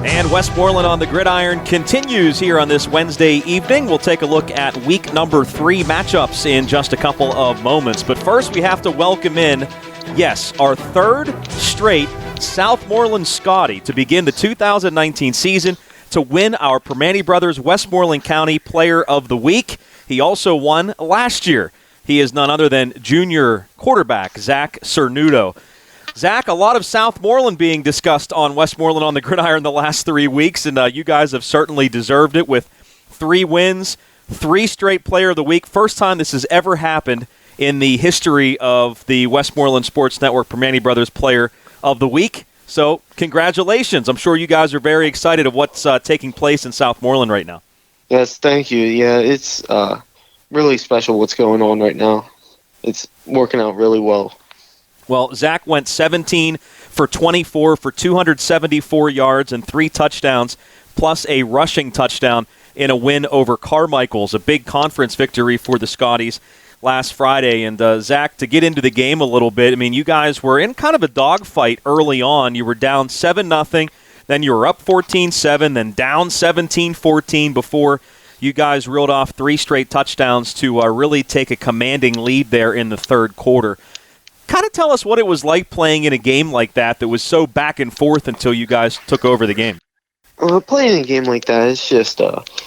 And Westmoreland on the Gridiron continues here on this Wednesday evening. We'll take a look at week number 3 matchups in just a couple of moments. But first, we have to welcome in, yes, our third straight Southmoreland Scotty to begin the 2019 season to win our Permane Brothers Westmoreland County Player of the Week. He also won last year. He is none other than junior quarterback Zach Cernuto. Zach, a lot of Southmoreland being discussed on Westmoreland on the Gridiron the last 3 weeks, and you guys have certainly deserved it with 3 wins, 3 straight Player of the Week. First time this has ever happened in the history of the Westmoreland Sports Network Permane Brothers Player of the Week. So congratulations. I'm sure you guys are very excited of what's taking place in Southmoreland right now. Yes, thank you. Yeah, it's really special what's going on right now. It's working out really well. Well, Zach went 17 for 24 for 274 yards and 3 touchdowns, plus a rushing touchdown in a win over Carmichael's, a big conference victory for the Scotties last Friday. And Zach, to get into the game a little bit, I mean, you guys were in kind of a dogfight early on. You were down 7-0, then you were up 14-7, then down 17-14 before you guys reeled off 3 straight touchdowns to really take a commanding lead there in the third quarter. Kind of tell us what it was like playing in a game like that was so back and forth until you guys took over the game. Playing a game like that, it's just,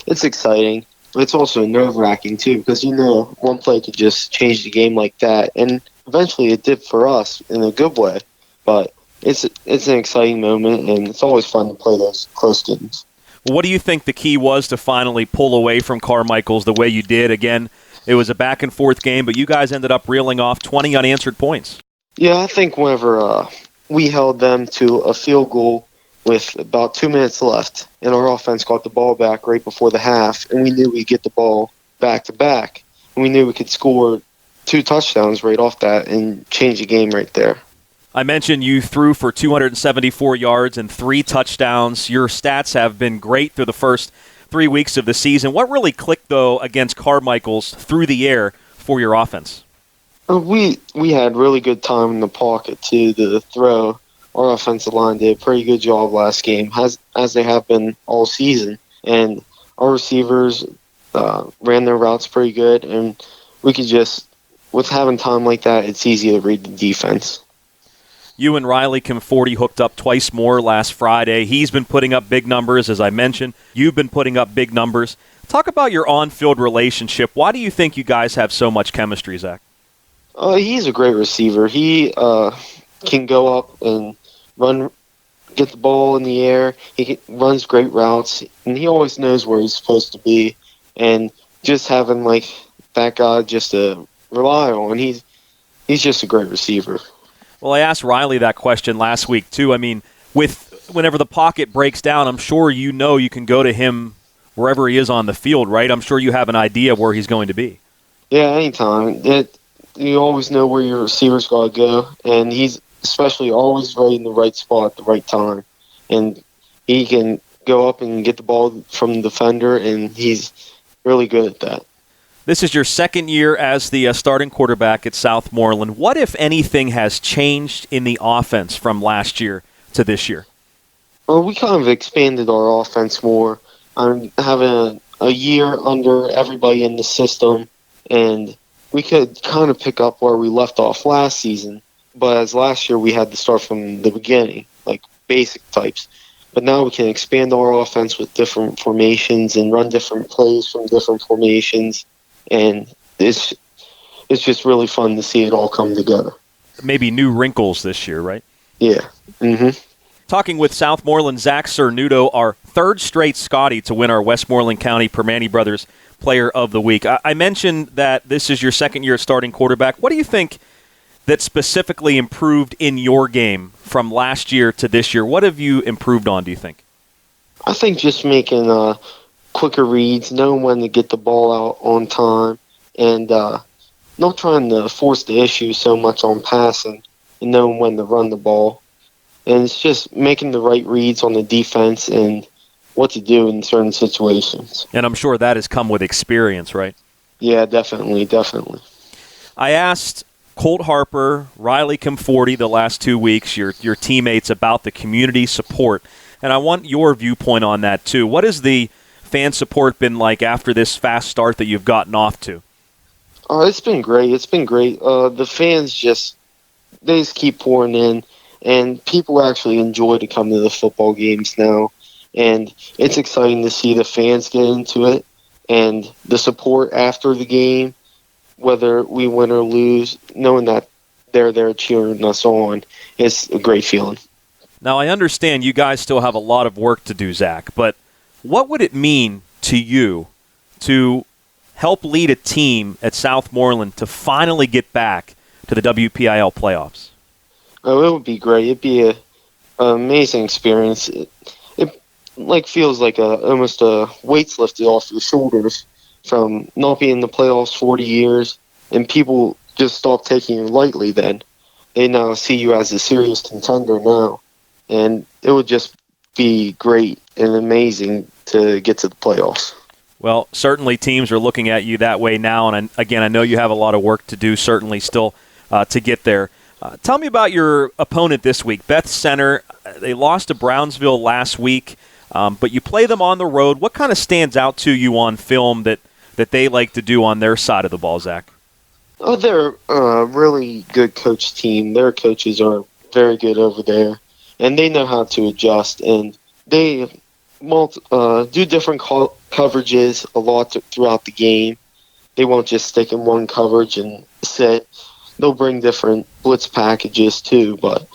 it's exciting. It's also nerve-wracking, too, because, one play could just change the game like that. And eventually it did for us in a good way. But it's an exciting moment, and it's always fun to play those close games. What do you think the key was to finally pull away from Carmichael's the way you did? Again, it was a back-and-forth game, but you guys ended up reeling off 20 unanswered points. Yeah, I think whenever we held them to a field goal with about 2 minutes left, and our offense got the ball back right before the half, and we knew we'd get the ball back-to-back, and we knew we could score 2 touchdowns right off that and change the game right there. I mentioned you threw for 274 yards and 3 touchdowns. Your stats have been great through the first 3 weeks of the season. What really clicked, though, against Carmichael's through the air for your offense? We had really good time in the pocket, too, to throw. Our offensive line did a pretty good job last game, as they have been all season. And our receivers ran their routes pretty good, and we could just, with having time like that, it's easy to read the defense. You and Riley Conforti hooked up twice more last Friday. He's been putting up big numbers, as I mentioned. You've been putting up big numbers. Talk about your on-field relationship. Why do you think you guys have so much chemistry, Zach? He's a great receiver. He can go up and get the ball in the air. He runs great routes, and he always knows where he's supposed to be. And just having that guy just to rely on, he's just a great receiver. Well, I asked Riley that question last week, too. I mean, whenever the pocket breaks down, I'm sure you can go to him wherever he is on the field, right? I'm sure you have an idea of where he's going to be. Yeah, anytime. You always know where your receiver's got to go, and he's especially always right in the right spot at the right time. And he can go up and get the ball from the defender, and he's really good at that. This is your second year as the starting quarterback at Southmoreland. What, if anything, has changed in the offense from last year to this year? Well, we kind of expanded our offense more. I'm having a year under everybody in the system, and we could kind of pick up where we left off last season. But as last year, we had to start from the beginning, like basic types. But now we can expand our offense with different formations and run different plays from different formations. And it's just really fun to see it all come together. Maybe new wrinkles this year, right? Yeah. Mm-hmm. Talking with Southmoreland Zach Cernuto, our third straight Scotty to win our Westmoreland County Permane Brothers Player of the Week. I mentioned that this is your second year starting quarterback. What do you think that specifically improved in your game from last year to this year? What have you improved on, do you think? I think just making quicker reads, knowing when to get the ball out on time, and not trying to force the issue so much on passing and knowing when to run the ball. And it's just making the right reads on the defense and what to do in certain situations. And I'm sure that has come with experience, right? Yeah, definitely. I asked Colt Harper, Riley Comforty the last 2 weeks, your teammates, about the community support. And I want your viewpoint on that, too. What has the fan support been like after this fast start that you've gotten off to? It's been great. It's been great. The fans they just keep pouring in, and people actually enjoy to come to the football games now. And it's exciting to see the fans get into it and the support after the game, whether we win or lose, knowing that they're there cheering us on. It's a great feeling. Now, I understand you guys still have a lot of work to do, Zach, but what would it mean to you to help lead a team at Southmoreland to finally get back to the WPIL playoffs? Oh, it would be great. It'd be an amazing experience. It feels like almost a weight's lifted off your shoulders from not being in the playoffs 40 years, and people just stop taking you lightly then. They now see you as a serious contender now, and it would just be great and amazing to get to the playoffs. Well, certainly teams are looking at you that way now, and again, I know you have a lot of work to do, certainly still to get there. Tell me about your opponent this week, Beth Center. They lost to Brownsville last week, but you play them on the road. What kind of stands out to you on film that they like to do on their side of the ball, Zach? Oh, they're a really good coach team. Their coaches are very good over there, and they know how to adjust, and they do different coverages a lot throughout the game. They won't just stick in one coverage and sit. They'll bring different blitz packages too, but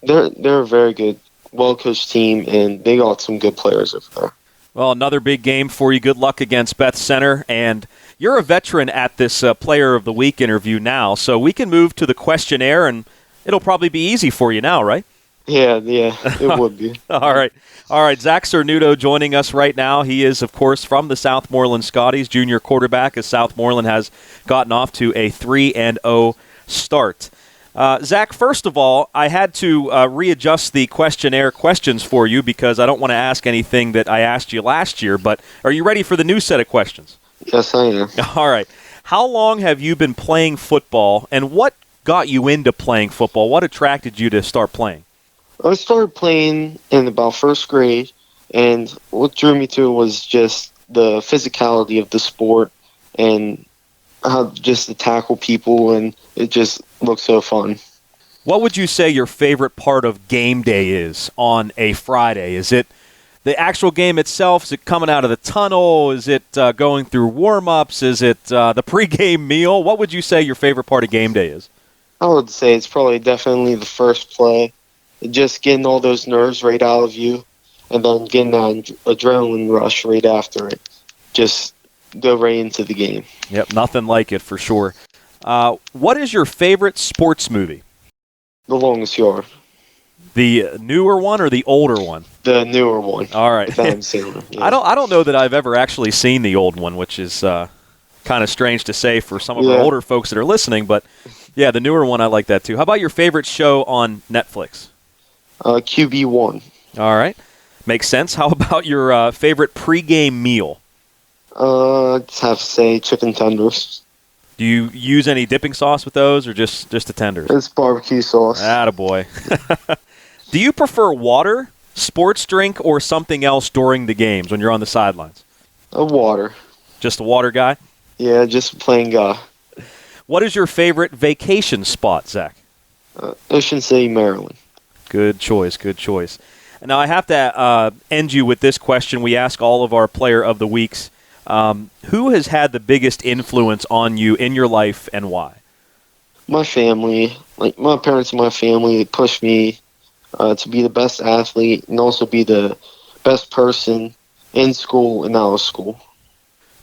they're a very good, well-coached team, and they got some good players over there. Well, another big game for you. Good luck against Beth Center, and you're a veteran at this Player of the Week interview now, so we can move to the questionnaire, and it'll probably be easy for you now, right? Yeah, it would be. All right, Zach Cernuto joining us right now. He is, of course, from the Southmoreland Scotties, junior quarterback, as Southmoreland has gotten off to a 3-0 start. Zach, first of all, I had to readjust the questionnaire questions for you because I don't want to ask anything that I asked you last year, but are you ready for the new set of questions? Yes, I am. All right. How long have you been playing football, and what got you into playing football? What attracted you to start playing? I started playing in about first grade, and what drew me to it was just the physicality of the sport and how just to tackle people, and it just looked so fun. What would you say your favorite part of game day is on a Friday? Is it the actual game itself? Is it coming out of the tunnel? Is it going through warm-ups? Is it the pregame meal? What would you say your favorite part of game day is? I would say it's probably definitely the first play. Just getting all those nerves right out of you, and then getting that adrenaline rush right after it. Just go right into the game. Yep, nothing like it for sure. What is your favorite sports movie? The Longest Yard. The newer one or the older one? The newer one. All right. Yeah. I don't know that I've ever actually seen the old one, which is kind of strange to say for some of our older folks that are listening. But yeah, the newer one, I like that too. How about your favorite show on Netflix? QB1. All right. Makes sense. How about your favorite pregame meal? I'd have to say chicken tenders. Do you use any dipping sauce with those or just the tenders? It's barbecue sauce. Attaboy. Do you prefer water, sports drink, or something else during the games when you're on the sidelines? Water. Just a water guy? Yeah, just a plain guy. What is your favorite vacation spot, Zach? Ocean City, Maryland. Good choice, good choice. Now, I have to end you with this question. We ask all of our Player of the Weeks, who has had the biggest influence on you in your life and why? My family. Like my parents and my family pushed me to be the best athlete and also be the best person in school and out of school.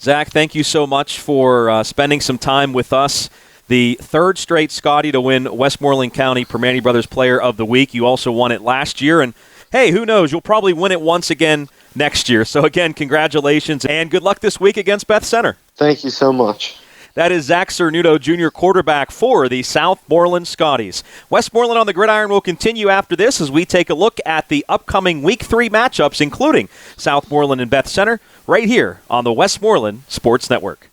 Zach, thank you so much for spending some time with us. The third straight Scotty to win Westmoreland County Permane Brothers Player of the Week. You also won it last year, and hey, who knows? You'll probably win it once again next year. So again, congratulations, and good luck this week against Beth Center. Thank you so much. That is Zach Cernuto, junior quarterback for the Southmoreland Scotties. Westmoreland on the Gridiron will continue after this as we take a look at the upcoming Week 3 matchups, including Southmoreland and Beth Center, right here on the Westmoreland Sports Network.